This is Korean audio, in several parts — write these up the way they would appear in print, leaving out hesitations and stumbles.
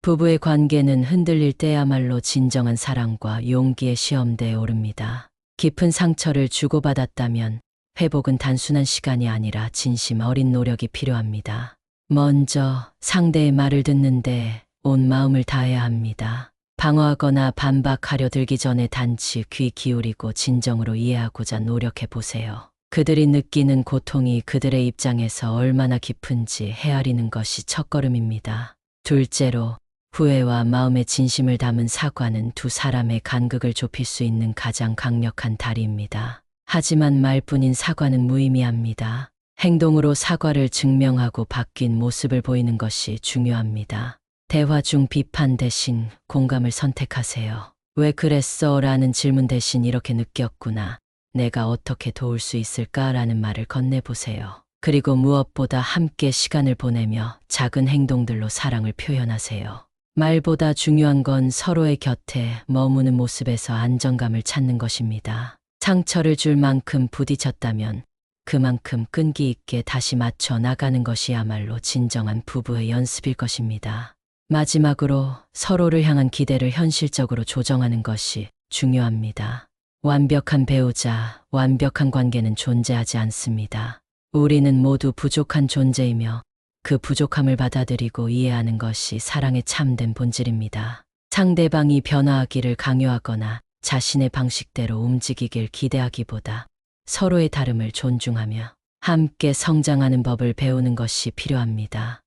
부부의 관계는 흔들릴 때야말로 진정한 사랑과 용기의 시험대에 오릅니다. 깊은 상처를 주고받았다면 회복은 단순한 시간이 아니라 진심 어린 노력이 필요합니다. 먼저 상대의 말을 듣는데 온 마음을 다해야 합니다. 방어하거나 반박하려 들기 전에 단지 귀 기울이고 진정으로 이해하고자 노력해 보세요. 그들이 느끼는 고통이 그들의 입장에서 얼마나 깊은지 헤아리는 것이 첫걸음입니다. 둘째로, 후회와 마음의 진심을 담은 사과는 두 사람의 간극을 좁힐 수 있는 가장 강력한 다리입니다. 하지만 말뿐인 사과는 무의미합니다. 행동으로 사과를 증명하고 바뀐 모습을 보이는 것이 중요합니다. 대화 중 비판 대신 공감을 선택하세요. 왜 그랬어? 라는 질문 대신 이렇게 느꼈구나. 내가 어떻게 도울 수 있을까? 라는 말을 건네보세요. 그리고 무엇보다 함께 시간을 보내며 작은 행동들로 사랑을 표현하세요. 말보다 중요한 건 서로의 곁에 머무는 모습에서 안정감을 찾는 것입니다. 상처를 줄 만큼 부딪혔다면 그만큼 끈기 있게 다시 맞춰 나가는 것이야말로 진정한 부부의 연습일 것입니다. 마지막으로 서로를 향한 기대를 현실적으로 조정하는 것이 중요합니다. 완벽한 배우자, 완벽한 관계는 존재하지 않습니다. 우리는 모두 부족한 존재이며 그 부족함을 받아들이고 이해하는 것이 사랑의 참된 본질입니다. 상대방이 변화하기를 강요하거나 자신의 방식대로 움직이길 기대하기보다 서로의 다름을 존중하며 함께 성장하는 법을 배우는 것이 필요합니다.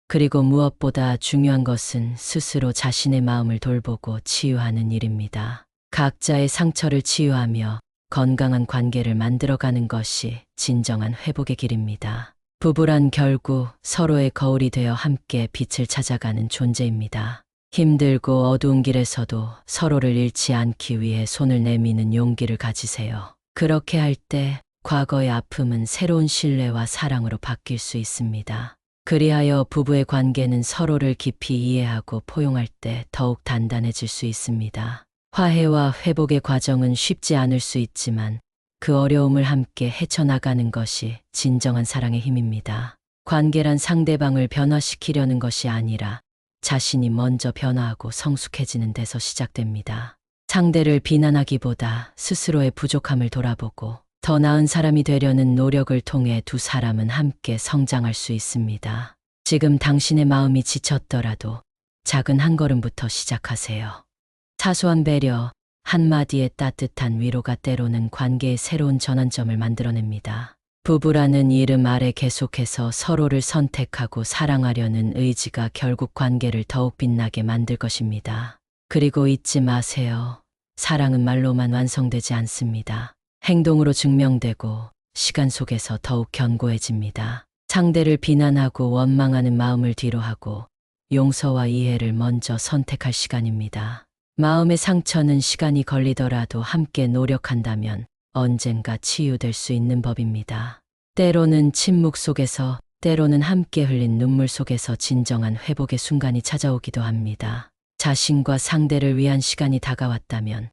그리고 무엇보다 중요한 것은 스스로 자신의 마음을 돌보고 치유하는 일입니다. 각자의 상처를 치유하며 건강한 관계를 만들어가는 것이 진정한 회복의 길입니다. 부부란 결국 서로의 거울이 되어 함께 빛을 찾아가는 존재입니다. 힘들고 어두운 길에서도 서로를 잃지 않기 위해 손을 내미는 용기를 가지세요. 그렇게 할 때 과거의 아픔은 새로운 신뢰와 사랑으로 바뀔 수 있습니다. 그리하여 부부의 관계는 서로를 깊이 이해하고 포용할 때 더욱 단단해질 수 있습니다. 화해와 회복의 과정은 쉽지 않을 수 있지만 그 어려움을 함께 헤쳐나가는 것이 진정한 사랑의 힘입니다. 관계란 상대방을 변화시키려는 것이 아니라 자신이 먼저 변화하고 성숙해지는 데서 시작됩니다. 상대를 비난하기보다 스스로의 부족함을 돌아보고 더 나은 사람이 되려는 노력을 통해 두 사람은 함께 성장할 수 있습니다. 지금 당신의 마음이 지쳤더라도 작은 한 걸음부터 시작하세요. 사소한 배려, 한마디의 따뜻한 위로가 때로는 관계의 새로운 전환점을 만들어냅니다. 부부라는 이름 아래 계속해서 서로를 선택하고 사랑하려는 의지가 결국 관계를 더욱 빛나게 만들 것입니다. 그리고 잊지 마세요. 사랑은 말로만 완성되지 않습니다. 행동으로 증명되고 시간 속에서 더욱 견고해집니다. 상대를 비난하고 원망하는 마음을 뒤로하고 용서와 이해를 먼저 선택할 시간입니다. 마음의 상처는 시간이 걸리더라도 함께 노력한다면 언젠가 치유될 수 있는 법입니다. 때로는 침묵 속에서, 때로는 함께 흘린 눈물 속에서 진정한 회복의 순간이 찾아오기도 합니다. 자신과 상대를 위한 시간이 다가왔다면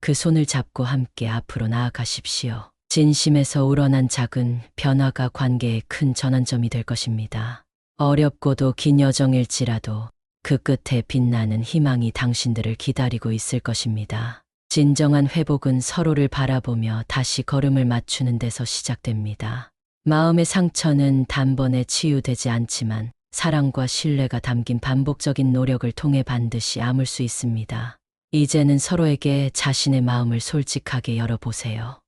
그 손을 잡고 함께 앞으로 나아가십시오. 진심에서 우러난 작은 변화가 관계의 큰 전환점이 될 것입니다. 어렵고도 긴 여정일지라도 그 끝에 빛나는 희망이 당신들을 기다리고 있을 것입니다. 진정한 회복은 서로를 바라보며 다시 걸음을 맞추는 데서 시작됩니다. 마음의 상처는 단번에 치유되지 않지만 사랑과 신뢰가 담긴 반복적인 노력을 통해 반드시 아물 수 있습니다. 이제는 서로에게 자신의 마음을 솔직하게 열어보세요.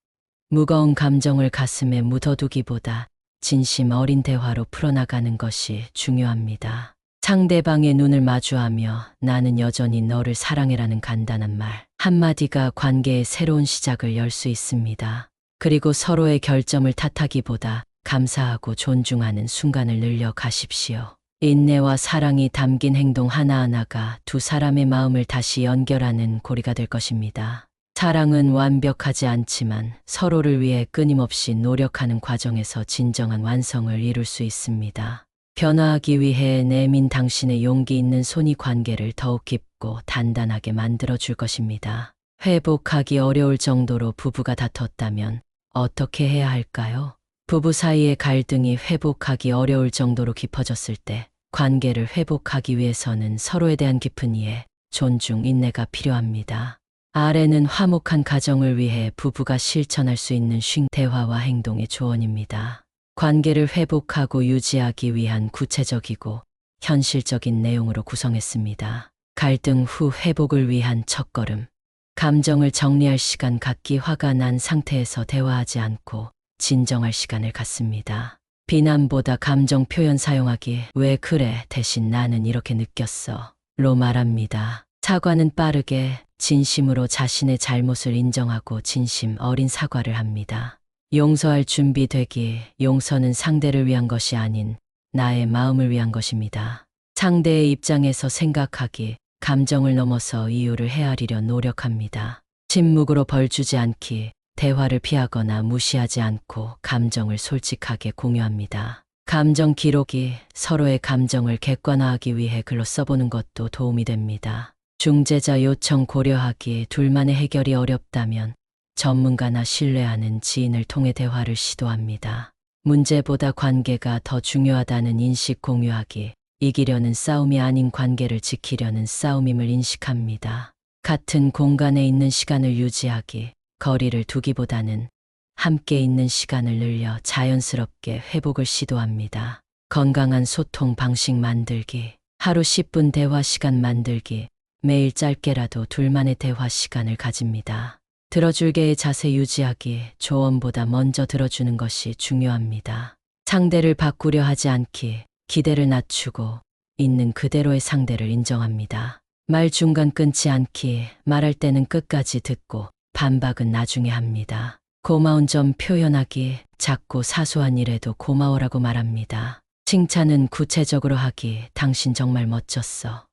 무거운 감정을 가슴에 묻어두기보다 진심 어린 대화로 풀어나가는 것이 중요합니다. 상대방의 눈을 마주하며 나는 여전히 너를 사랑해라는 간단한 말 한마디가 관계의 새로운 시작을 열 수 있습니다. 그리고 서로의 결점을 탓하기보다 감사하고 존중하는 순간을 늘려 가십시오. 인내와 사랑이 담긴 행동 하나하나가 두 사람의 마음을 다시 연결하는 고리가 될 것입니다. 사랑은 완벽하지 않지만 서로를 위해 끊임없이 노력하는 과정에서 진정한 완성을 이룰 수 있습니다. 변화하기 위해 내민 당신의 용기 있는 손이 관계를 더욱 깊고 단단하게 만들어줄 것입니다. 회복하기 어려울 정도로 부부가 다퉜다면 어떻게 해야 할까요? 부부 사이의 갈등이 회복하기 어려울 정도로 깊어졌을 때 관계를 회복하기 위해서는 서로에 대한 깊은 이해, 존중, 인내가 필요합니다. 아래는 화목한 가정을 위해 부부가 실천할 수 있는 쉰 대화와 행동의 조언입니다. 관계를 회복하고 유지하기 위한 구체적이고 현실적인 내용으로 구성했습니다. 갈등 후 회복을 위한 첫걸음. 감정을 정리할 시간 갖기. 화가 난 상태에서 대화하지 않고 진정할 시간을 갖습니다. 비난보다 감정 표현 사용하기. 왜 그래? 대신 나는 이렇게 느꼈어. 로 말합니다. 사과는 빠르게 진심으로 자신의 잘못을 인정하고 진심 어린 사과를 합니다. 용서할 준비 되기. 용서는 상대를 위한 것이 아닌 나의 마음을 위한 것입니다. 상대의 입장에서 생각하기. 감정을 넘어서 이유를 헤아리려 노력합니다. 침묵으로 벌 주지 않기. 대화를 피하거나 무시하지 않고 감정을 솔직하게 공유합니다. 감정 기록이. 서로의 감정을 객관화하기 위해 글로 써보는 것도 도움이 됩니다. 중재자 요청 고려하기. 둘만의 해결이 어렵다면 전문가나 신뢰하는 지인을 통해 대화를 시도합니다. 문제보다 관계가 더 중요하다는 인식 공유하기. 이기려는 싸움이 아닌 관계를 지키려는 싸움임을 인식합니다. 같은 공간에 있는 시간을 유지하기. 거리를 두기보다는 함께 있는 시간을 늘려 자연스럽게 회복을 시도합니다. 건강한 소통 방식 만들기. 하루 10분 대화 시간 만들기. 매일 짧게라도 둘만의 대화 시간을 가집니다. 들어줄게의 자세 유지하기. 조언보다 먼저 들어주는 것이 중요합니다. 상대를 바꾸려 하지 않기. 기대를 낮추고 있는 그대로의 상대를 인정합니다. 말 중간 끊지 않기. 말할 때는 끝까지 듣고 반박은 나중에 합니다. 고마운 점 표현하기. 작고 사소한 일에도 고마워라고 말합니다. 칭찬은 구체적으로 하기. 당신 정말 멋졌어.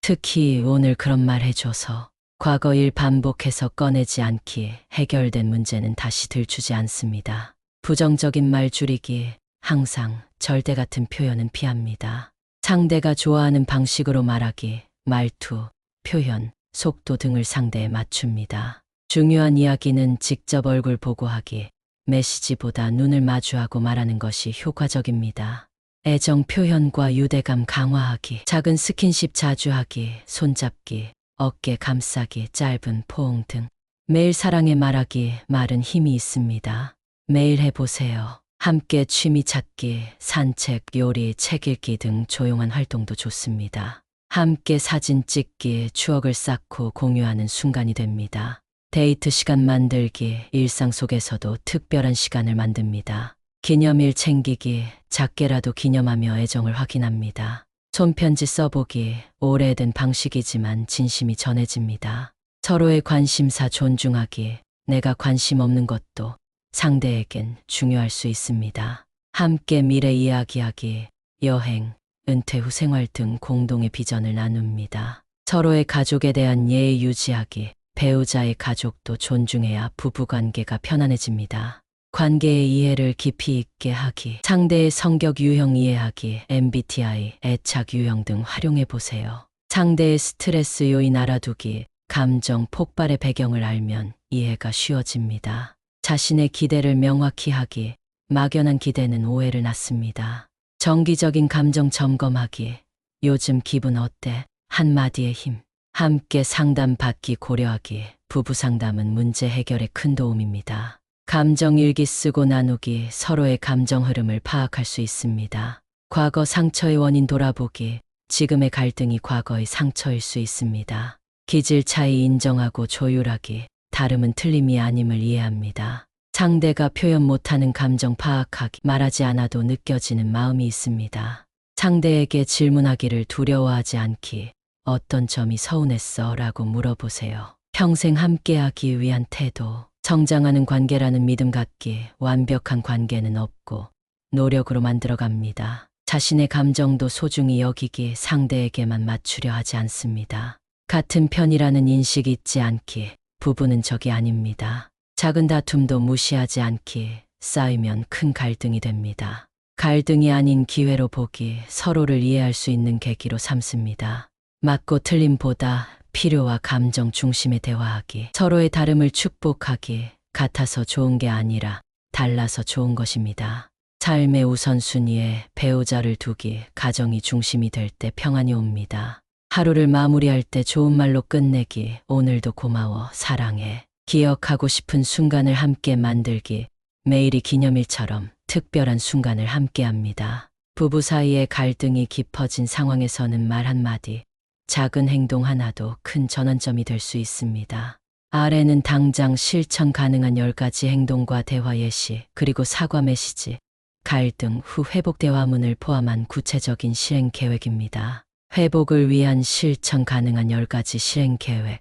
특히 오늘 그런 말 해줘서. 과거 일 반복해서 꺼내지 않기. 해결된 문제는 다시 들추지 않습니다. 부정적인 말 줄이기. 항상 절대 같은 표현은 피합니다. 상대가 좋아하는 방식으로 말하기. 말투, 표현, 속도 등을 상대에 맞춥니다. 중요한 이야기는 직접 얼굴 보고 하기. 메시지보다 눈을 마주하고 말하는 것이 효과적입니다. 애정 표현과 유대감 강화하기. 작은 스킨십 자주 하기. 손잡기, 어깨 감싸기, 짧은 포옹 등. 매일 사랑해 말하기. 말은 힘이 있습니다. 매일 해보세요. 함께 취미 찾기, 산책, 요리, 책 읽기 등 조용한 활동도 좋습니다. 함께 사진 찍기, 추억을 쌓고 공유하는 순간이 됩니다. 데이트 시간 만들기. 일상 속에서도 특별한 시간을 만듭니다. 기념일 챙기기. 작게라도 기념하며 애정을 확인합니다. 손편지 써보기. 오래된 방식이지만 진심이 전해집니다. 서로의 관심사 존중하기. 내가 관심 없는 것도 상대에겐 중요할 수 있습니다. 함께 미래 이야기하기. 여행, 은퇴 후 생활 등 공동의 비전을 나눕니다. 서로의 가족에 대한 예의 유지하기. 배우자의 가족도 존중해야 부부관계가 편안해집니다. 관계의 이해를 깊이 있게 하기. 상대의 성격 유형 이해하기. MBTI, 애착 유형 등 활용해보세요. 상대의 스트레스 요인 알아두기. 감정 폭발의 배경을 알면 이해가 쉬워집니다. 자신의 기대를 명확히 하기. 막연한 기대는 오해를 낳습니다. 정기적인 감정 점검하기. 요즘 기분 어때? 한마디의 힘. 함께 상담 받기 고려하기. 부부 상담은 문제 해결에 큰 도움입니다. 감정 일기 쓰고 나누기. 서로의 감정 흐름을 파악할 수 있습니다. 과거 상처의 원인 돌아보기. 지금의 갈등이 과거의 상처일 수 있습니다. 기질 차이 인정하고 조율하기. 다름은 틀림이 아님을 이해합니다. 상대가 표현 못하는 감정 파악하기. 말하지 않아도 느껴지는 마음이 있습니다. 상대에게 질문하기를 두려워하지 않기. 어떤 점이 서운했어? 라고 물어보세요. 평생 함께하기 위한 태도. 성장하는 관계라는 믿음 갖기. 완벽한 관계는 없고 노력으로 만들어갑니다. 자신의 감정도 소중히 여기기. 상대에게만 맞추려 하지 않습니다. 같은 편이라는 인식 잊지 않기. 부부는 적이 아닙니다. 작은 다툼도 무시하지 않기. 쌓이면 큰 갈등이 됩니다. 갈등이 아닌 기회로 보기. 서로를 이해할 수 있는 계기로 삼습니다. 맞고 틀림보다 필요와 감정 중심의 대화하기. 서로의 다름을 축복하기. 같아서 좋은 게 아니라 달라서 좋은 것입니다. 삶의 우선순위에 배우자를 두기, 가정이 중심이 될 때 평안이 옵니다. 하루를 마무리할 때 좋은 말로 끝내기, 오늘도 고마워, 사랑해. 기억하고 싶은 순간을 함께 만들기, 매일이 기념일처럼 특별한 순간을 함께 합니다. 부부 사이의 갈등이 깊어진 상황에서는 말 한마디, 작은 행동 하나도 큰 전환점이 될 수 있습니다. 아래는 당장 실천 가능한 10가지 행동과 대화 예시, 그리고 사과 메시지, 갈등 후 회복 대화문을 포함한 구체적인 실행 계획입니다. 회복을 위한 실천 가능한 10가지 실행 계획.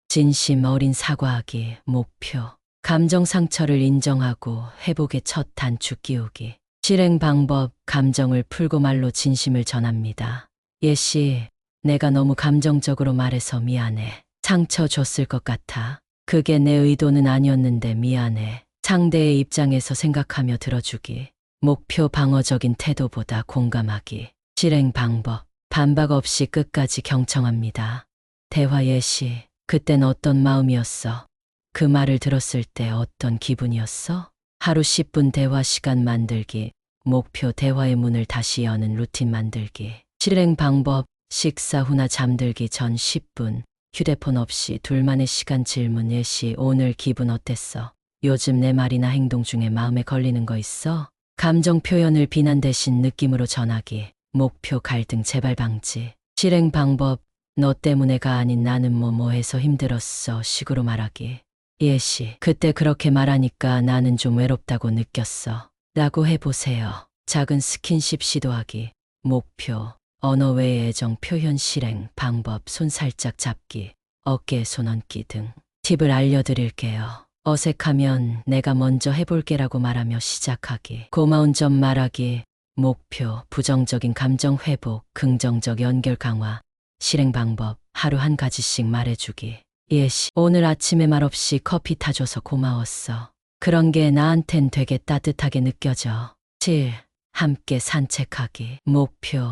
진심 어린 사과하기, 목표. 감정 상처를 인정하고 회복의 첫 단추 끼우기. 실행 방법, 감정을 풀고 말로 진심을 전합니다. 예시, 내가 너무 감정적으로 말해서 미안해. 상처 줬을 것 같아. 그게 내 의도는 아니었는데 미안해. 상대의 입장에서 생각하며 들어주기. 목표 방어적인 태도보다 공감하기. 실행 방법, 반박 없이 끝까지 경청합니다. 대화 예시, 그땐 어떤 마음이었어? 그 말을 들었을 때 어떤 기분이었어? 하루 10분 대화 시간 만들기, 목표 대화의 문을 다시 여는 루틴 만들기. 실행 방법, 식사 후나 잠들기 전 10분, 휴대폰 없이 둘만의 시간 질문 예시, 오늘 기분 어땠어? 요즘 내 말이나 행동 중에 마음에 걸리는 거 있어? 감정 표현을 비난 대신 느낌으로 전하기, 목표 갈등 재발 방지. 실행 방법, 너 때문에가 아닌 나는 뭐해서 힘들었어 식으로 말하기. 예시, 그때 그렇게 말하니까 나는 좀 외롭다고 느꼈어. 라고 해보세요. 작은 스킨십 시도하기, 목표, 언어 외의 애정 표현 실행 방법, 손 살짝 잡기, 어깨에 손 얹기 등 팁을 알려드릴게요. 어색하면 내가 먼저 해볼게라고 말하며 시작하기. 고마운 점 말하기, 목표, 부정적인 감정 회복, 긍정적 연결 강화. 실행 방법, 하루 한 가지씩 말해주기. 예시, 오늘 아침에 말없이 커피 타줘서 고마웠어. 그런 게 나한텐 되게 따뜻하게 느껴져. 7. 함께 산책하기. 목표,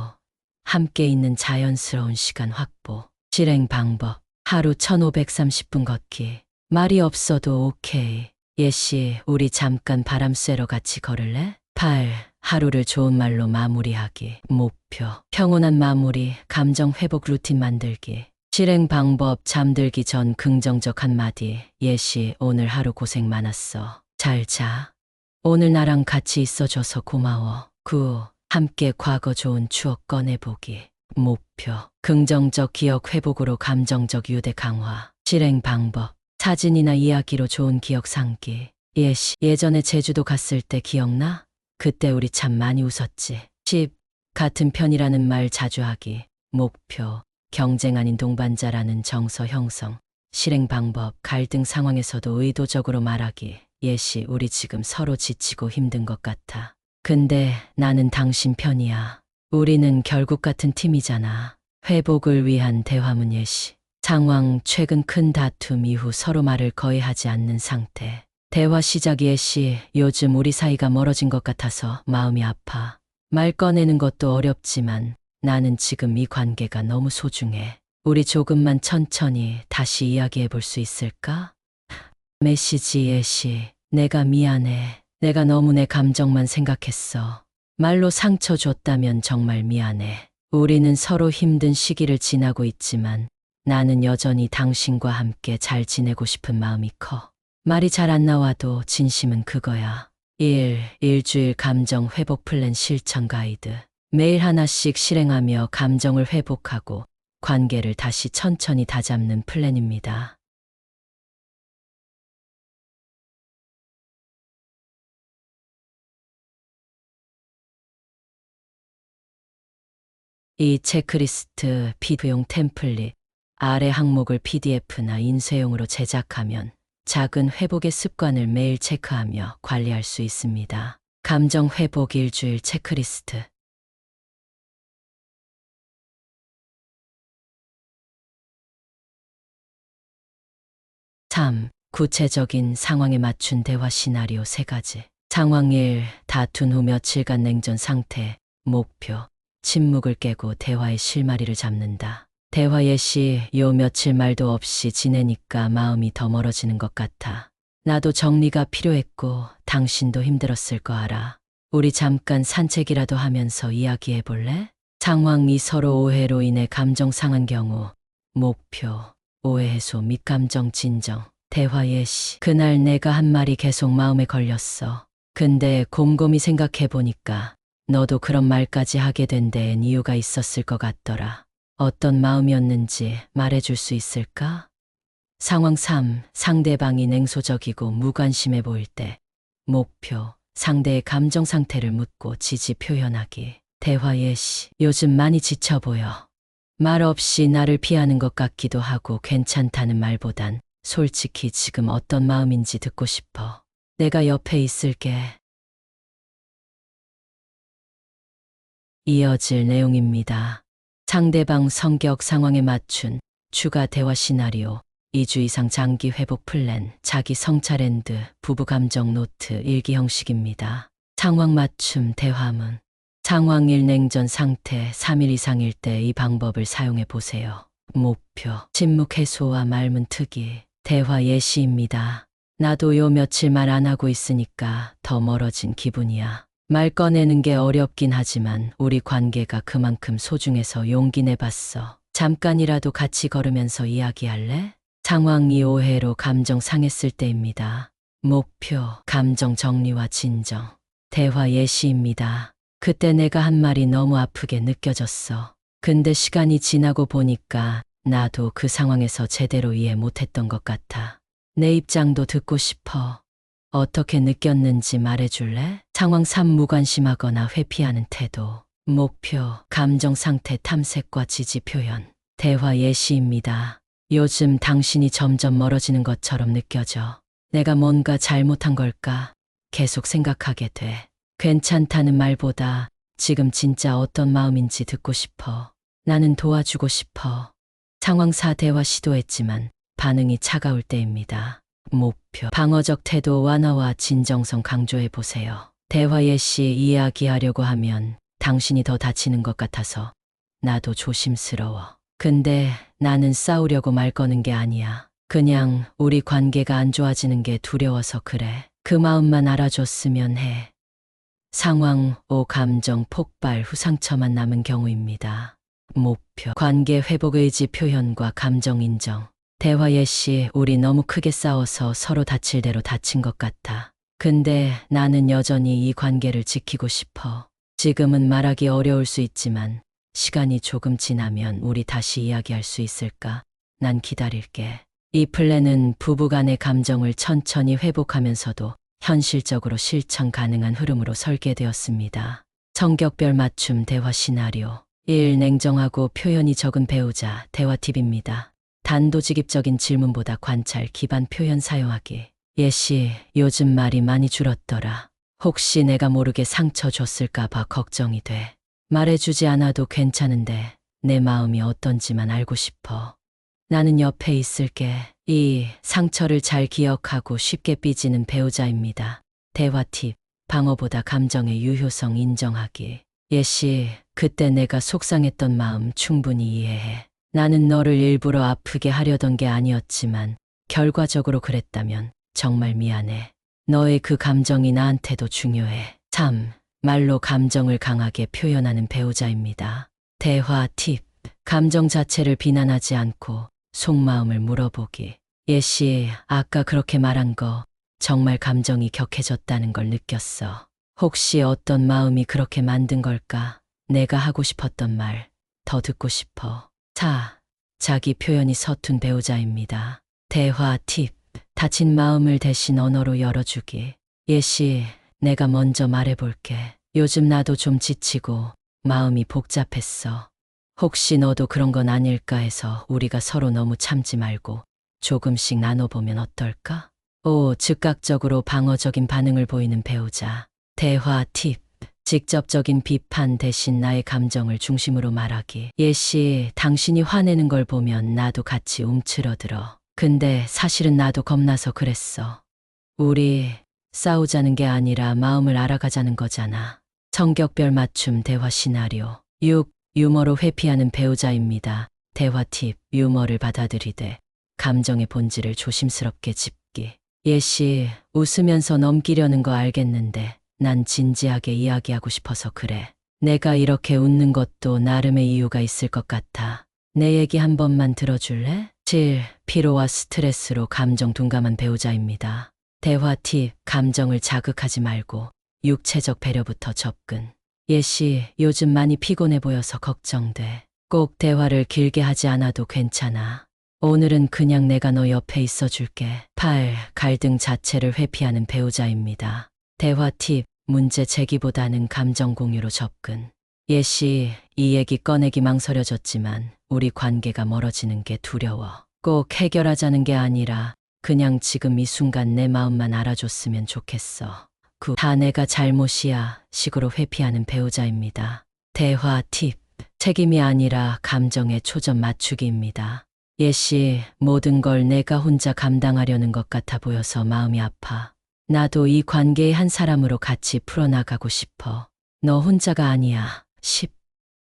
함께 있는 자연스러운 시간 확보. 실행 방법, 하루 1530분 걷기. 말이 없어도 오케이. 예시, 우리 잠깐 바람 쐬러 같이 걸을래? 8. 하루를 좋은 말로 마무리하기. 목표, 평온한 마무리, 감정 회복 루틴 만들기. 실행 방법, 잠들기 전 긍정적 한마디. 예시, 오늘 하루 고생 많았어. 잘 자. 오늘 나랑 같이 있어줘서 고마워. 9. 함께 과거 좋은 추억 꺼내보기. 목표, 긍정적 기억 회복으로 감정적 유대 강화. 실행 방법, 사진이나 이야기로 좋은 기억 삼기. 예시, 예전에 제주도 갔을 때 기억나? 그때 우리 참 많이 웃었지. 10. 같은 편이라는 말 자주 하기. 목표, 경쟁 아닌 동반자라는 정서 형성. 실행 방법, 갈등 상황에서도 의도적으로 말하기. 예시, 우리 지금 서로 지치고 힘든 것 같아. 근데 나는 당신 편이야. 우리는 결국 같은 팀이잖아. 회복을 위한 대화문 예시. 상황, 최근 큰 다툼 이후 서로 말을 거의 하지 않는 상태. 대화 시작 예시, 요즘 우리 사이가 멀어진 것 같아서 마음이 아파. 말 꺼내는 것도 어렵지만 나는 지금 이 관계가 너무 소중해. 우리 조금만 천천히 다시 이야기해 볼 수 있을까? 메시지 예시, 내가 미안해. 내가 너무 내 감정만 생각했어. 말로 상처 줬다면 정말 미안해. 우리는 서로 힘든 시기를 지나고 있지만 나는 여전히 당신과 함께 잘 지내고 싶은 마음이 커. 말이 잘 안 나와도 진심은 그거야. 1. 일주일 감정 회복 플랜 실천 가이드. 매일 하나씩 실행하며 감정을 회복하고 관계를 다시 천천히 다잡는 플랜입니다. 2. 체크리스트, PDF용 템플릿. 아래 항목을 PDF나 인쇄용으로 제작하면 작은 회복의 습관을 매일 체크하며 관리할 수 있습니다. 감정 회복 일주일 체크리스트. 3. 구체적인 상황에 맞춘 대화 시나리오 3가지. 상황 1. 다툰 후 며칠간 냉전 상태. 목표, 침묵을 깨고 대화의 실마리를 잡는다. 대화 예시, 요 며칠 말도 없이 지내니까 마음이 더 멀어지는 것 같아. 나도 정리가 필요했고 당신도 힘들었을 거 알아. 우리 잠깐 산책이라도 하면서 이야기해 볼래? 상황이 서로 오해로 인해 감정 상한 경우 목표, 오해 해소 및 감정 진정, 대화 예시. 그날 내가 한 말이 계속 마음에 걸렸어. 근데 곰곰이 생각해 보니까 너도 그런 말까지 하게 된 데엔 이유가 있었을 것 같더라. 어떤 마음이었는지 말해줄 수 있을까? 상황 3. 상대방이 냉소적이고 무관심해 보일 때. 목표. 상대의 감정 상태를 묻고 지지 표현하기. 대화 예시. 요즘 많이 지쳐 보여. 말 없이 나를 피하는 것 같기도 하고 괜찮다는 말보단 솔직히 지금 어떤 마음인지 듣고 싶어. 내가 옆에 있을게. 이어질 내용입니다. 상대방 성격 상황에 맞춘 추가 대화 시나리오, 2주 이상 장기 회복 플랜, 자기 성찰&, 부부 감정 노트, 일기 형식입니다. 상황 맞춤 대화문. 상황 1. 냉전 상태 3일 이상일 때 이 방법을 사용해 보세요. 목표. 침묵 해소와 말문 트기. 대화 예시입니다. 나도 요 며칠 말 안 하고 있으니까 더 멀어진 기분이야. 말 꺼내는 게 어렵긴 하지만 우리 관계가 그만큼 소중해서 용기 내봤어. 잠깐이라도 같이 걸으면서 이야기할래? 상황 2. 오해로 감정 상했을 때입니다. 목표. 감정 정리와 진정. 대화 예시입니다. 그때 내가 한 말이 너무 아프게 느껴졌어. 근데 시간이 지나고 보니까 나도 그 상황에서 제대로 이해 못했던 것 같아. 내 입장도 듣고 싶어. 어떻게 느꼈는지 말해줄래? 상황 3. 무관심하거나 회피하는 태도. 목표. 감정 상태 탐색과 지지 표현. 대화 예시입니다. 요즘 당신이 점점 멀어지는 것처럼 느껴져. 내가 뭔가 잘못한 걸까? 계속 생각하게 돼. 괜찮다는 말보다 지금 진짜 어떤 마음인지 듣고 싶어. 나는 도와주고 싶어. 상황 4. 대화 시도했지만 반응이 차가울 때입니다. 목표. 방어적 태도 완화와 진정성 강조해 보세요. 대화 예시. 이야기하려고 하면 당신이 더 다치는 것 같아서 나도 조심스러워. 근데 나는 싸우려고 말 거는 게 아니야. 그냥 우리 관계가 안 좋아지는 게 두려워서 그래. 그 마음만 알아줬으면 해. 상황 5. 감정 폭발 후 상처만 남은 경우입니다. 목표. 관계 회복 의지 표현과 감정 인정. 대화 예시. 우리 너무 크게 싸워서 서로 다칠 대로 다친 것 같아. 근데 나는 여전히 이 관계를 지키고 싶어. 지금은 말하기 어려울 수 있지만 시간이 조금 지나면 우리 다시 이야기할 수 있을까? 난 기다릴게. 이 플랜은 부부간의 감정을 천천히 회복하면서도 현실적으로 실천 가능한 흐름으로 설계되었습니다. 성격별 맞춤 대화 시나리오. 1. 냉정하고 표현이 적은 배우자 대화 팁입니다. 단도직입적인 질문보다 관찰 기반 표현 사용하기. 예시. 요즘 말이 많이 줄었더라. 혹시 내가 모르게 상처 줬을까 봐 걱정이 돼. 말해주지 않아도 괜찮은데 내 마음이 어떤지만 알고 싶어. 나는 옆에 있을게. 2. 상처를 잘 기억하고 쉽게 삐지는 배우자입니다. 대화 팁. 방어보다 감정의 유효성 인정하기. 예시. 그때 내가 속상했던 마음 충분히 이해해. 나는 너를 일부러 아프게 하려던 게 아니었지만 결과적으로 그랬다면 정말 미안해. 너의 그 감정이 나한테도 중요해. 3. 말로 감정을 강하게 표현하는 배우자입니다. 대화 팁. 감정 자체를 비난하지 않고 속마음을 물어보기. 예시. 아까 그렇게 말한 거 정말 감정이 격해졌다는 걸 느꼈어. 혹시 어떤 마음이 그렇게 만든 걸까? 내가 하고 싶었던 말 더 듣고 싶어. 4. 자기 표현이 서툰 배우자입니다. 대화 팁. 다친 마음을 대신 언어로 열어주기. 예시. 내가 먼저 말해볼게. 요즘 나도 좀 지치고 마음이 복잡했어. 혹시 너도 그런 건 아닐까 해서 우리가 서로 너무 참지 말고 조금씩 나눠보면 어떨까? 5. 즉각적으로 방어적인 반응을 보이는 배우자. 대화 팁. 직접적인 비판 대신 나의 감정을 중심으로 말하기. 예시. 당신이 화내는 걸 보면 나도 같이 움츠러들어. 근데 사실은 나도 겁나서 그랬어. 우리 싸우자는 게 아니라 마음을 알아가자는 거잖아. 성격별 맞춤 대화 시나리오. 6. 유머로 회피하는 배우자입니다. 대화 팁. 유머를 받아들이되 감정의 본질을 조심스럽게 짚기. 예시. 웃으면서 넘기려는 거 알겠는데 난 진지하게 이야기하고 싶어서 그래. 내가 이렇게 웃는 것도 나름의 이유가 있을 것 같아. 내 얘기 한 번만 들어줄래? 피로와 스트레스로 감정 둔감한 배우자입니다. 대화 팁, 감정을 자극하지 말고 육체적 배려부터 접근. 예시, 요즘 많이 피곤해 보여서 걱정돼. 꼭 대화를 길게 하지 않아도 괜찮아. 오늘은 그냥 내가 너 옆에 있어 줄게. 갈등 자체를 회피하는 배우자입니다. 대화 팁, 문제 제기보다는 감정 공유로 접근. 예시, 이 얘기 꺼내기 망설여졌지만 우리 관계가 멀어지는 게 두려워. 꼭 해결하자는 게 아니라 그냥 지금 이 순간 내 마음만 알아줬으면 좋겠어. 다 내가 잘못이야 식으로 회피하는 배우자입니다. 대화 팁, 책임이 아니라 감정에 초점 맞추기입니다. 예시, 모든 걸 내가 혼자 감당하려는 것 같아 보여서 마음이 아파. 나도 이 관계의 한 사람으로 같이 풀어나가고 싶어. 너 혼자가 아니야.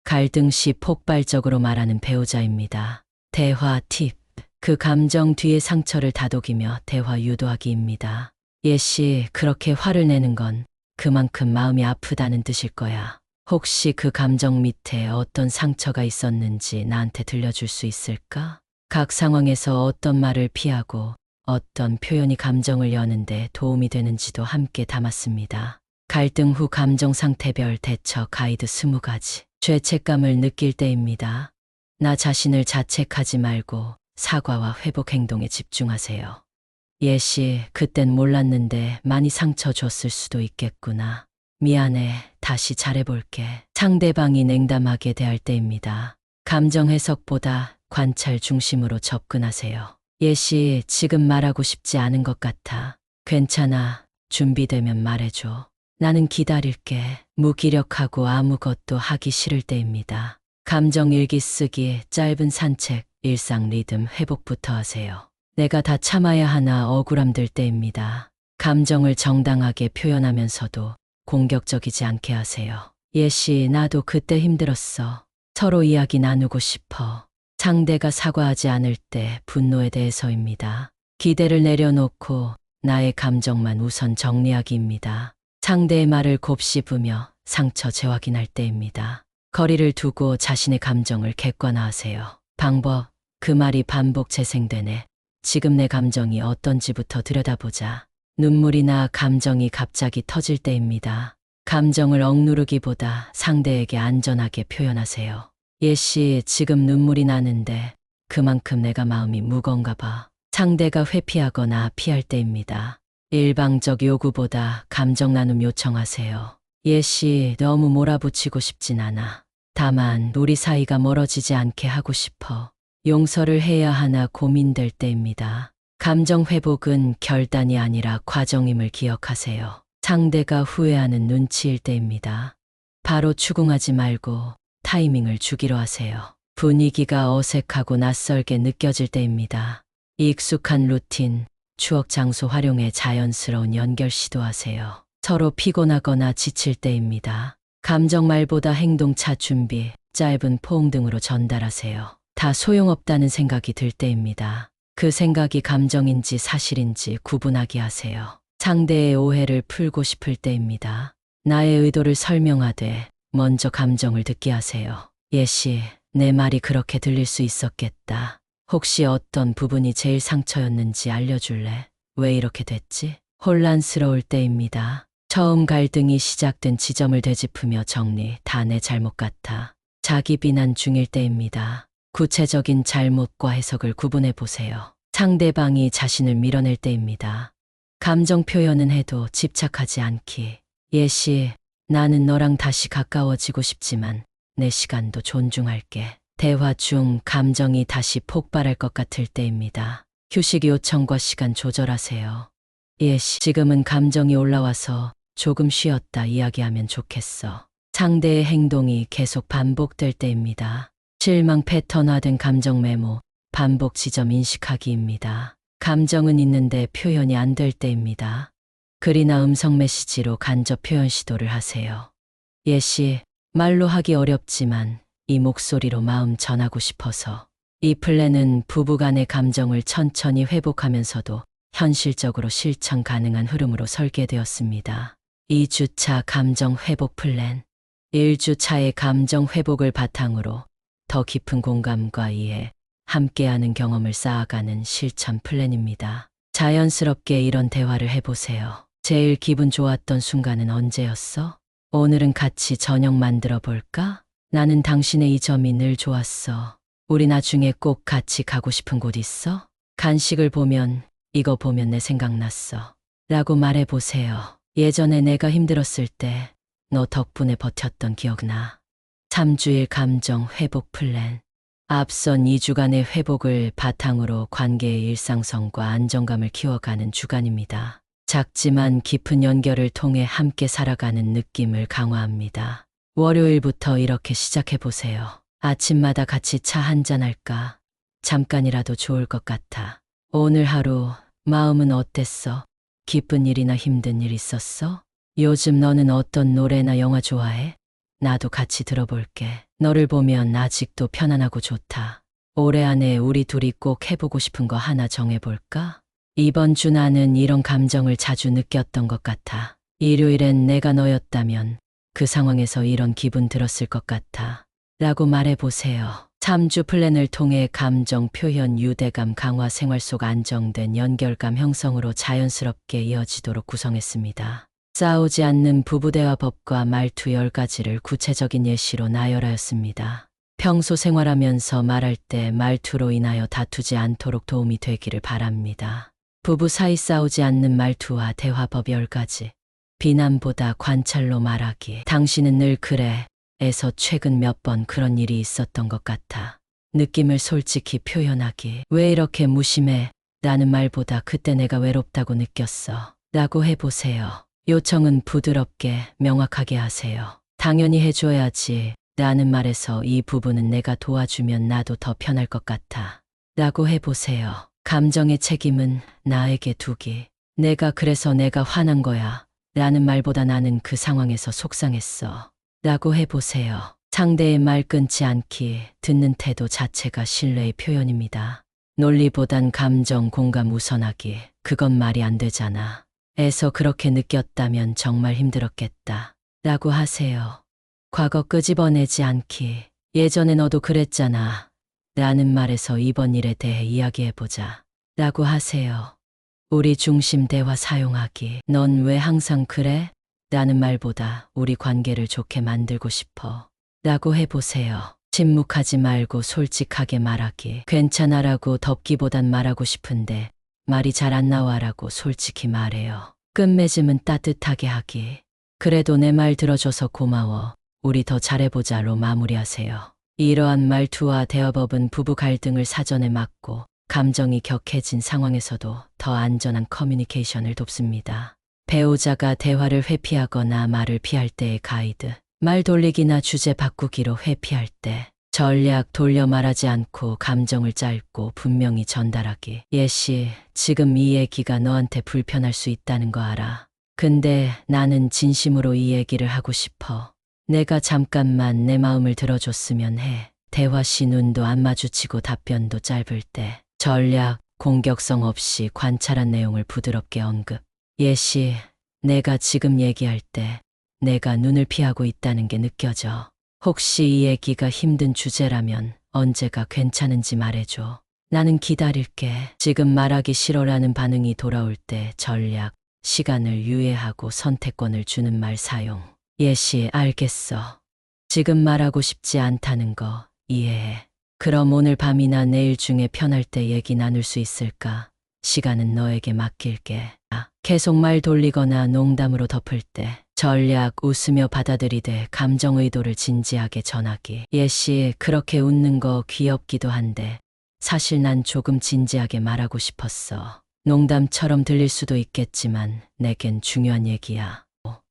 갈등 시 폭발적으로 말하는 배우자입니다. 대화 팁, 그 감정 뒤에 상처를 다독이며 대화 유도하기입니다. 예시, 그렇게 화를 내는 건 그만큼 마음이 아프다는 뜻일 거야. 혹시 그 감정 밑에 어떤 상처가 있었는지 나한테 들려줄 수 있을까? 각 상황에서 어떤 말을 피하고 어떤 표현이 감정을 여는데 도움이 되는지도 함께 담았습니다. 갈등 후 감정 상태별 대처 가이드 20가지. 죄책감을 느낄 때입니다. 나 자신을 자책하지 말고 사과와 회복 행동에 집중하세요. 예시, 그땐 몰랐는데 많이 상처 줬을 수도 있겠구나. 미안해, 다시 잘해볼게. 상대방이 냉담하게 대할 때입니다. 감정 해석보다 관찰 중심으로 접근하세요. 예시, 지금 말하고 싶지 않은 것 같아. 괜찮아, 준비되면 말해줘. 나는 기다릴게. 무기력하고 아무것도 하기 싫을 때입니다. 감정 일기 쓰기, 짧은 산책, 일상 리듬 회복부터 하세요. 내가 다 참아야 하나 억울함 들 때입니다. 감정을 정당하게 표현하면서도 공격적이지 않게 하세요. 예시, 나도 그때 힘들었어. 서로 이야기 나누고 싶어. 상대가 사과하지 않을 때 분노에 대해서입니다. 기대를 내려놓고 나의 감정만 우선 정리하기입니다. 상대의 말을 곱씹으며 상처 재확인할 때입니다. 거리를 두고 자신의 감정을 객관화하세요. 방법, 그 말이 반복 재생되네. 지금 내 감정이 어떤지부터 들여다보자. 눈물이나 감정이 갑자기 터질 때입니다. 감정을 억누르기보다 상대에게 안전하게 표현하세요. 예시, 지금 눈물이 나는데 그만큼 내가 마음이 무거운가 봐. 상대가 회피하거나 피할 때입니다. 일방적 요구보다 감정 나눔 요청하세요. 예시, 너무 몰아붙이고 싶진 않아. 다만 우리 사이가 멀어지지 않게 하고 싶어. 용서를 해야 하나 고민될 때입니다. 감정 회복은 결단이 아니라 과정임을 기억하세요. 상대가 후회하는 눈치일 때입니다. 바로 추궁하지 말고 타이밍을 주기로 하세요. 분위기가 어색하고 낯설게 느껴질 때입니다. 익숙한 루틴, 추억 장소 활용해 자연스러운 연결 시도하세요. 서로 피곤하거나 지칠 때입니다. 감정 말보다 행동차 준비, 짧은 포옹 등으로 전달하세요. 다 소용없다는 생각이 들 때입니다. 그 생각이 감정인지 사실인지 구분하게 하세요. 상대의 오해를 풀고 싶을 때입니다. 나의 의도를 설명하되 먼저 감정을 듣게 하세요. 예시, 내 말이 그렇게 들릴 수 있었겠다. 혹시 어떤 부분이 제일 상처였는지 알려줄래? 왜 이렇게 됐지? 혼란스러울 때입니다. 처음 갈등이 시작된 지점을 되짚으며 정리, 다 내 잘못 같아. 자기 비난 중일 때입니다. 구체적인 잘못과 해석을 구분해 보세요. 상대방이 자신을 밀어낼 때입니다. 감정 표현은 해도 집착하지 않기. 예시, 나는 너랑 다시 가까워지고 싶지만 내 시간도 존중할게. 대화 중 감정이 다시 폭발할 것 같을 때입니다. 휴식 요청과 시간 조절하세요. 예시, 지금은 감정이 올라와서 조금 쉬었다 이야기하면 좋겠어. 상대의 행동이 계속 반복될 때입니다. 실망 패턴화된 감정 메모, 반복 지점 인식하기입니다. 감정은 있는데 표현이 안 될 때입니다. 글이나 음성 메시지로 간접 표현 시도를 하세요. 예시, 말로 하기 어렵지만 이 목소리로 마음 전하고 싶어서. 이 플랜은 부부간의 감정을 천천히 회복하면서도 현실적으로 실천 가능한 흐름으로 설계되었습니다. 2주차 감정 회복 플랜. 1주차의 감정 회복을 바탕으로 더 깊은 공감과 이해, 함께하는 경험을 쌓아가는 실천 플랜입니다. 자연스럽게 이런 대화를 해보세요. 제일 기분 좋았던 순간은 언제였어? 오늘은 같이 저녁 만들어 볼까? 나는 당신의 이 점이 늘 좋았어. 우리 나중에 꼭 같이 가고 싶은 곳 있어? 간식을 보면, 이거 보면 내 생각났어. 라고 말해보세요. 예전에 내가 힘들었을 때 너 덕분에 버텼던 기억나. 3주일 감정 회복 플랜. 앞선 2주간의 회복을 바탕으로 관계의 일상성과 안정감을 키워가는 주간입니다. 작지만 깊은 연결을 통해 함께 살아가는 느낌을 강화합니다. 월요일부터 이렇게 시작해보세요. 아침마다 같이 차 한잔 할까? 잠깐이라도 좋을 것 같아. 오늘 하루 마음은 어땠어? 기쁜 일이나 힘든 일 있었어? 요즘 너는 어떤 노래나 영화 좋아해? 나도 같이 들어볼게. 너를 보면 아직도 편안하고 좋다. 올해 안에 우리 둘이 꼭 해보고 싶은 거 하나 정해볼까? 이번 주 나는 이런 감정을 자주 느꼈던 것 같아. 일요일엔 내가 너였다면 그 상황에서 이런 기분 들었을 것 같아. 라고 말해보세요. 3주 플랜을 통해 감정 표현, 유대감 강화, 생활 속 안정된 연결감 형성으로 자연스럽게 이어지도록 구성했습니다. 싸우지 않는 부부대화 법과 말투 10가지를 구체적인 예시로 나열하였습니다. 평소 생활하면서 말할 때 말투로 인하여 다투지 않도록 도움이 되기를 바랍니다. 부부 사이 싸우지 않는 말투와 대화법 10가지. 비난보다 관찰로 말하기. 당신은 늘 그래. 에서 최근 몇 번 그런 일이 있었던 것 같아. 느낌을 솔직히 표현하기. 왜 이렇게 무심해? 라는 말보다 그때 내가 외롭다고 느꼈어. 라고 해보세요. 요청은 부드럽게 명확하게 하세요. 당연히 해줘야지. 라는 말에서 이 부분은 내가 도와주면 나도 더 편할 것 같아. 라고 해보세요. 감정의 책임은 나에게 두기. 그래서 내가 화난 거야. 라는 말보다 나는 그 상황에서 속상했어. 라고 해보세요. 상대의 말 끊지 않기, 듣는 태도 자체가 신뢰의 표현입니다. 논리보단 감정 공감 우선하기. 그건 말이 안 되잖아. 에서 그렇게 느꼈다면 정말 힘들었겠다. 라고 하세요. 과거 끄집어내지 않기. 예전에 너도 그랬잖아. 라는 말에서 이번 일에 대해 이야기해보자. 라고 하세요. 우리 중심 대화 사용하기. 넌 왜 항상 그래? 라는 말보다 우리 관계를 좋게 만들고 싶어. 라고 해보세요. 침묵하지 말고 솔직하게 말하기. 괜찮아라고 덮기보단 말하고 싶은데 말이 잘 안 나와라고 솔직히 말해요. 끝맺음은 따뜻하게 하기. 그래도 내 말 들어줘서 고마워. 우리 더 잘해보자로 마무리하세요. 이러한 말투와 대화법은 부부 갈등을 사전에 막고 감정이 격해진 상황에서도 더 안전한 커뮤니케이션을 돕습니다. 배우자가 대화를 회피하거나 말을 피할 때의 가이드. 말 돌리기나 주제 바꾸기로 회피할 때. 전략 돌려 말하지 않고 감정을 짧고 분명히 전달하기. 예시, 지금 이 얘기가 너한테 불편할 수 있다는 거 알아. 근데 나는 진심으로 이 얘기를 하고 싶어. 내가 잠깐만 내 마음을 들어줬으면 해. 대화 시 눈도 안 마주치고 답변도 짧을 때. 전략, 공격성 없이 관찰한 내용을 부드럽게 언급. 예시, 내가 지금 얘기할 때 내가 눈을 피하고 있다는 게 느껴져. 혹시 이 얘기가 힘든 주제라면 언제가 괜찮은지 말해줘. 나는 기다릴게. 지금 말하기 싫어라는 반응이 돌아올 때 전략, 시간을 유예하고 선택권을 주는 말 사용. 예시, 알겠어. 지금 말하고 싶지 않다는 거 이해해. 그럼 오늘 밤이나 내일 중에 편할 때 얘기 나눌 수 있을까? 시간은 너에게 맡길게. 계속 말 돌리거나 농담으로 덮을 때 전략, 웃으며 받아들이되 감정 의도를 진지하게 전하기. 예시, 그렇게 웃는 거 귀엽기도 한데 사실 난 조금 진지하게 말하고 싶었어. 농담처럼 들릴 수도 있겠지만 내겐 중요한 얘기야.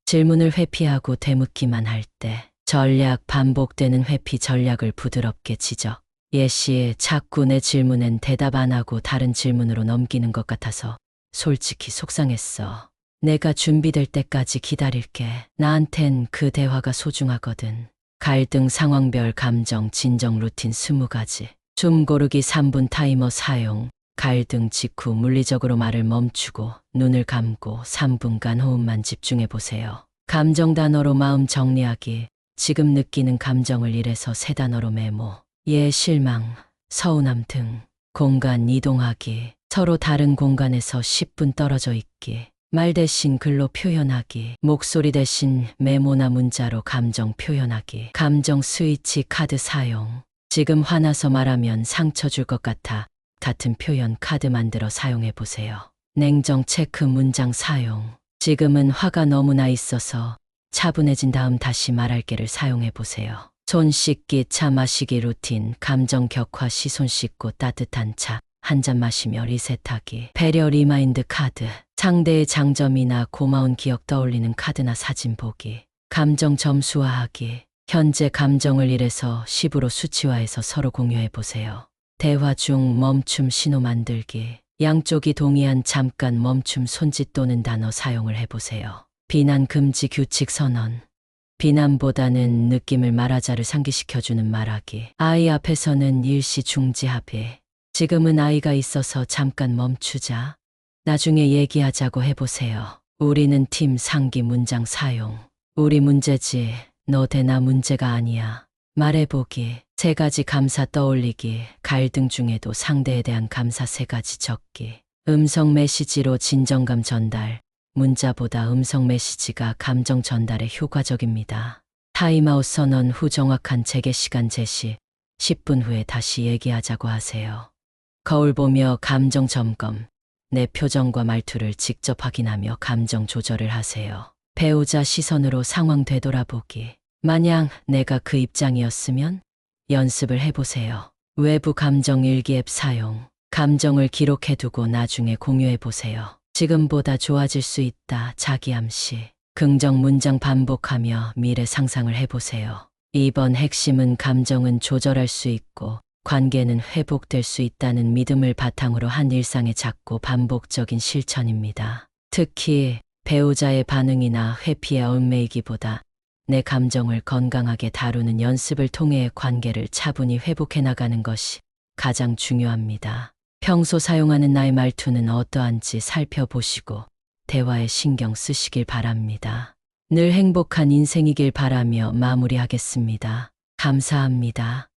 질문을 회피하고 되묻기만 할 때 전략, 반복되는 회피 전략을 부드럽게 지적. 예시, 자꾸 내 질문엔 대답 안 하고 다른 질문으로 넘기는 것 같아서 솔직히 속상했어. 내가 준비될 때까지 기다릴게. 나한텐 그 대화가 소중하거든. 갈등 상황별 감정 진정 루틴 20가지. 숨 고르기 3분 타이머 사용. 갈등 직후 물리적으로 말을 멈추고 눈을 감고 3분간 호흡만 집중해 보세요. 감정 단어로 마음 정리하기. 지금 느끼는 감정을 1에서 3단어로 메모. 예, 실망, 서운함 등. 공간 이동하기. 서로 다른 공간에서 10분 떨어져 있기. 말 대신 글로 표현하기. 목소리 대신 메모나 문자로 감정 표현하기. 감정 스위치 카드 사용. 지금 화나서 말하면 상처 줄 것 같아. 같은 표현 카드 만들어 사용해 보세요. 냉정 체크 문장 사용. 지금은 화가 너무 나 있어서 차분해진 다음 다시 말할게를 사용해 보세요. 손 씻기, 차 마시기 루틴, 감정 격화 시 손 씻고 따뜻한 차 한 잔 마시며 리셋하기. 배려 리마인드 카드. 상대의 장점이나 고마운 기억 떠올리는 카드나 사진 보기. 감정 점수화하기. 현재 감정을 1에서 10으로 수치화해서 서로 공유해 보세요. 대화 중 멈춤 신호 만들기. 양쪽이 동의한 잠깐 멈춤 손짓 또는 단어 사용을 해보세요. 비난 금지 규칙 선언. 비난보다는 느낌을 말하자를 상기시켜주는 말하기. 아이 앞에서는 일시 중지 합의. 지금은 아이가 있어서 잠깐 멈추자. 나중에 얘기하자고 해보세요. 우리는 팀 상기 문장 사용. 우리 문제지, 너 대나 문제가 아니야. 말해보기. 3가지 감사 떠올리기. 갈등 중에도 상대에 대한 감사 3가지 적기. 음성 메시지로 진정감 전달. 문자보다 음성 메시지가 감정 전달에 효과적입니다. 타임아웃 선언 후 정확한 재개 시간 제시. 10분 후에 다시 얘기하자고 하세요. 거울 보며 감정 점검. 내 표정과 말투를 직접 확인하며 감정 조절을 하세요. 배우자 시선으로 상황 되돌아보기. 만약 내가 그 입장이었으면 연습을 해보세요. 외부 감정 일기 앱 사용. 감정을 기록해두고 나중에 공유해보세요. 지금보다 좋아질 수 있다. 자기 암시. 긍정 문장 반복하며 미래 상상을 해보세요. 이번 핵심은 감정은 조절할 수 있고 관계는 회복될 수 있다는 믿음을 바탕으로 한 일상의 작고 반복적인 실천입니다. 특히 배우자의 반응이나 회피에 얽매이기보다 내 감정을 건강하게 다루는 연습을 통해 관계를 차분히 회복해 나가는 것이 가장 중요합니다. 평소 사용하는 나의 말투는 어떠한지 살펴보시고 대화에 신경 쓰시길 바랍니다. 늘 행복한 인생이길 바라며 마무리하겠습니다. 감사합니다.